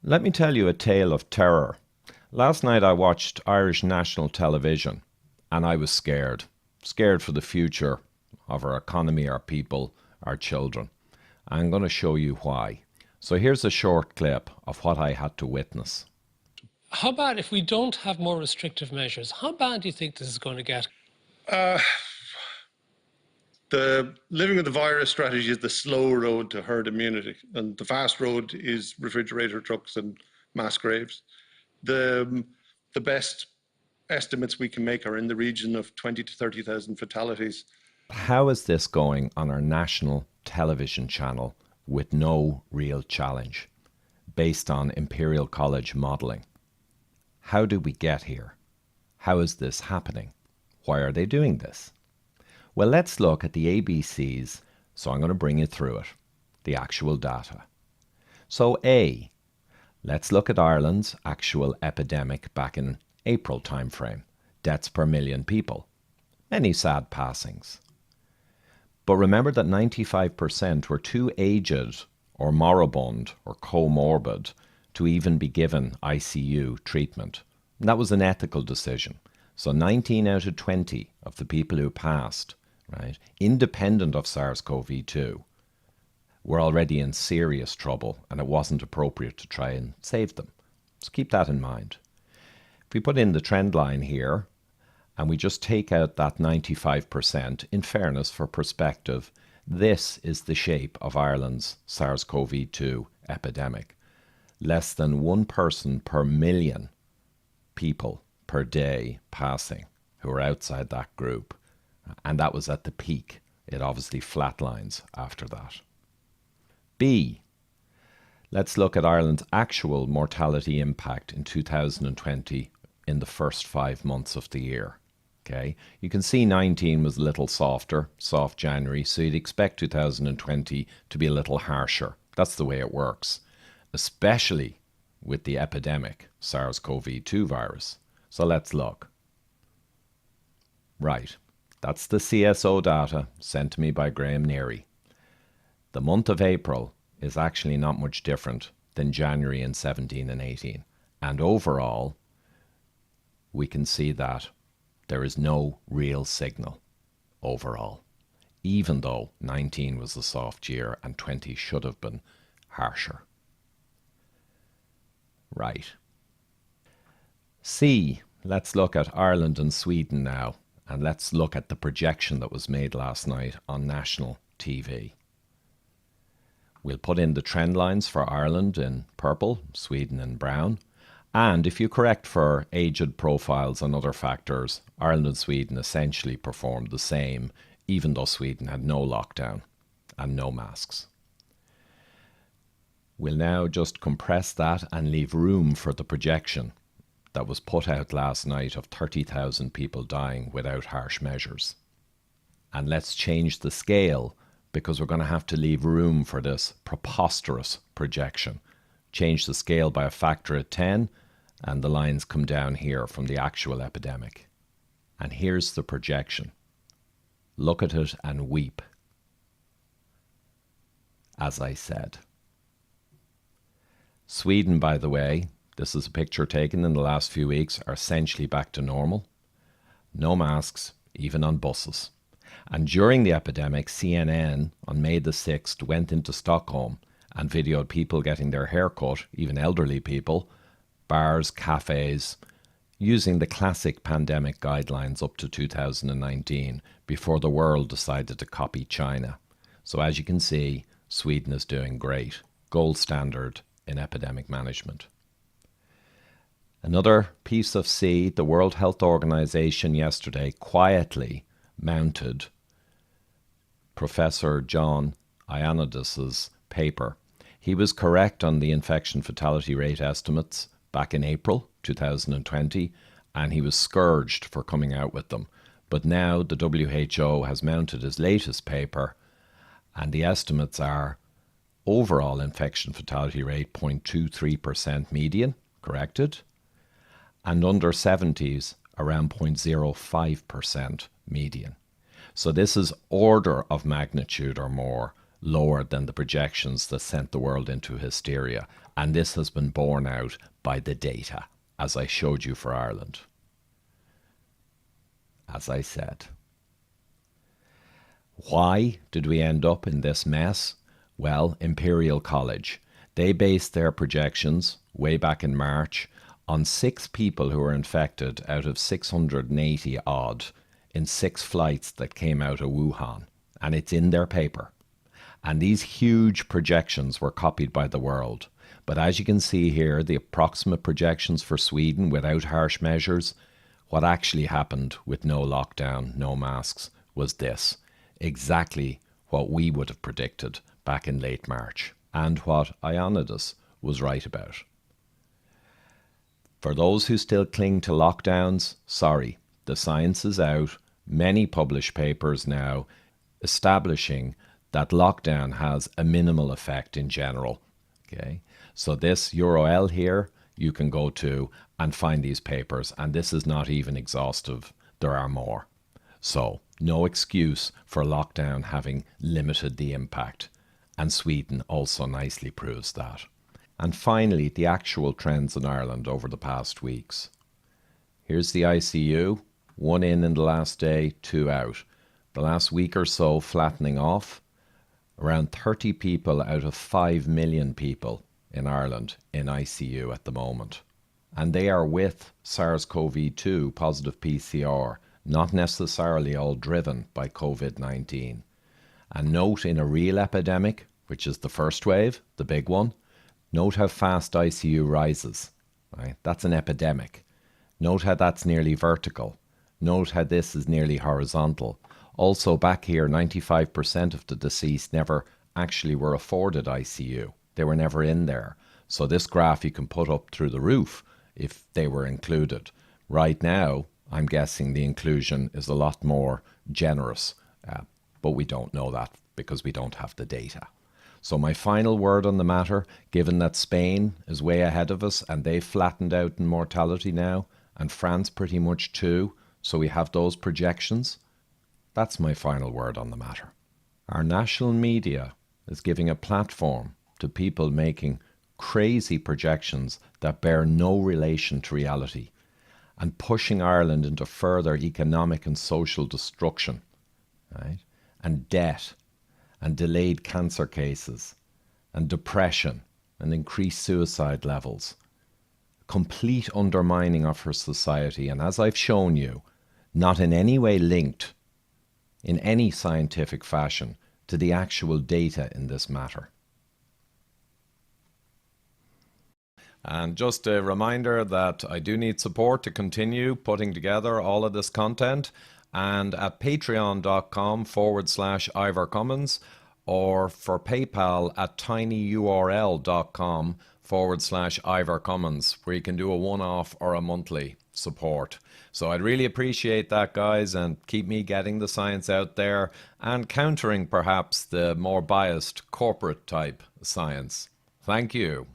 Let me tell you a tale of terror. Last night I watched Irish national television and I was scared. Scared for the future of our economy, our people, our children. I'm going to show you why. So here's a short clip of what I had to witness. How bad if we don't have more restrictive measures? How bad do you think this is going to get? The living with the virus strategy is the slow road to herd immunity, and the fast road is refrigerator trucks and mass graves. The best estimates we can make are in the region of 20 to 30,000 fatalities. How is this going on our national television channel with no real challenge, based on Imperial College modelling? How did we get here? How is this happening? Why are they doing this? Well, let's look at the ABCs, so I'm going to bring you through it, the actual data. So A, let's look at Ireland's actual epidemic back in April timeframe, deaths per million people, many sad passings. But remember that 95% were too aged or moribund or comorbid to even be given ICU treatment. And that was an ethical decision. So 19 out of 20 of the people who passed, right, independent of SARS-CoV-2, were already in serious trouble and it wasn't appropriate to try and save them. So keep that in mind. If we put in the trend line here and we just take out that 95%, in fairness, for perspective, this is the shape of Ireland's SARS-CoV-2 epidemic. Less than one person per million people per day passing who are outside that group. And that was at the peak. It obviously flatlines after that. B, let's look at Ireland's actual mortality impact in 2020 in the first 5 months of the year. Okay, you can see 19 was a little softer, soft January, so you'd expect 2020 to be a little harsher. That's the way it works, especially with the epidemic SARS-CoV-2 virus. So let's look. Right, that's the CSO data sent to me by Graham Neary. The month of April is actually not much different than January in 17 and 18. And overall, we can see that there is no real signal overall, even though 19 was a soft year and 20 should have been harsher. Right. C, let's look at Ireland and Sweden now, and let's look at the projection that was made last night on national TV. We'll put in the trend lines for Ireland in purple, Sweden in brown. And if you correct for aged profiles and other factors, Ireland and Sweden essentially performed the same, even though Sweden had no lockdown and no masks. We'll now just compress that and leave room for the projection that was put out last night of 30,000 people dying without harsh measures. And let's change the scale because we're going to have to leave room for this preposterous projection. Change the scale by a factor of 10 and the lines come down here from the actual epidemic. And here's the projection. Look at it and weep. As I said. Sweden, by the way, this is a picture taken in the last few weeks, are essentially back to normal. No masks, even on buses. And during the epidemic, CNN on May the 6th went into Stockholm and videoed people getting their hair cut, even elderly people, bars, cafes, using the classic pandemic guidelines up to 2019 before the world decided to copy China. So as you can see, Sweden is doing great. Gold standard in epidemic management. Another piece of C, the World Health Organization yesterday quietly mounted Professor John Ioannidis' paper. He was correct on the infection fatality rate estimates back in April 2020, and he was scourged for coming out with them. But now the WHO has mounted his latest paper, and the estimates are overall infection fatality rate 0.23% median, corrected, and under 70s around 0.05% median. So this is order of magnitude or more lower than the projections that sent the world into hysteria. And this has been borne out by the data, as I showed you for Ireland. As I said. Why did we end up in this mess? Well, Imperial College. They based their projections way back in March on 6 people who were infected out of 680 odd in 6 flights that came out of Wuhan. And it's in their paper. And these huge projections were copied by the world. But as you can see here, the approximate projections for Sweden without harsh measures, what actually happened with no lockdown, no masks, was this. Exactly what we would have predicted back in late March, and what Ioannidis was right about. For those who still cling to lockdowns, sorry, the science is out. Many published papers now establishing that lockdown has a minimal effect in general. Okay, so this URL here, you can go to and find these papers, and this is not even exhaustive. There are more. So no excuse for lockdown having limited the impact. And Sweden also nicely proves that. And finally, the actual trends in Ireland over the past weeks. Here's the ICU, 1 in the last day, 2 out. The last week or so flattening off. Around 30 people out of 5 million people in Ireland in ICU at the moment. And they are with SARS-CoV-2 positive PCR, not necessarily all driven by COVID-19. And note in a real epidemic, which is the first wave, the big one, note how fast ICU rises. Right? That's an epidemic. Note how that's nearly vertical. Note how this is nearly horizontal. Also back here, 95% of the deceased never actually were afforded ICU. They were never in there. So this graph you can put up through the roof if they were included. Right now, I'm guessing the inclusion is a lot more generous, but we don't know that because we don't have the data. So my final word on the matter, given that Spain is way ahead of us and they've flattened out in mortality now, and France pretty much too, so we have those projections, that's my final word on the matter. Our national media is giving a platform to people making crazy projections that bear no relation to reality and pushing Ireland into further economic and social destruction, right? And debt and delayed cancer cases and depression and increased suicide levels. Complete undermining of our society, and as I've shown you, not in any way linked in any scientific fashion to the actual data in this matter. And just a reminder that I do need support to continue putting together all of this content, and at patreon.com/Ivor Cummins, or for PayPal at tinyurl.com/Ivor Cummins, where you can do a one-off or a monthly support. So I'd really appreciate that, guys, and keep me getting the science out there and countering perhaps the more biased corporate type science. Thank you.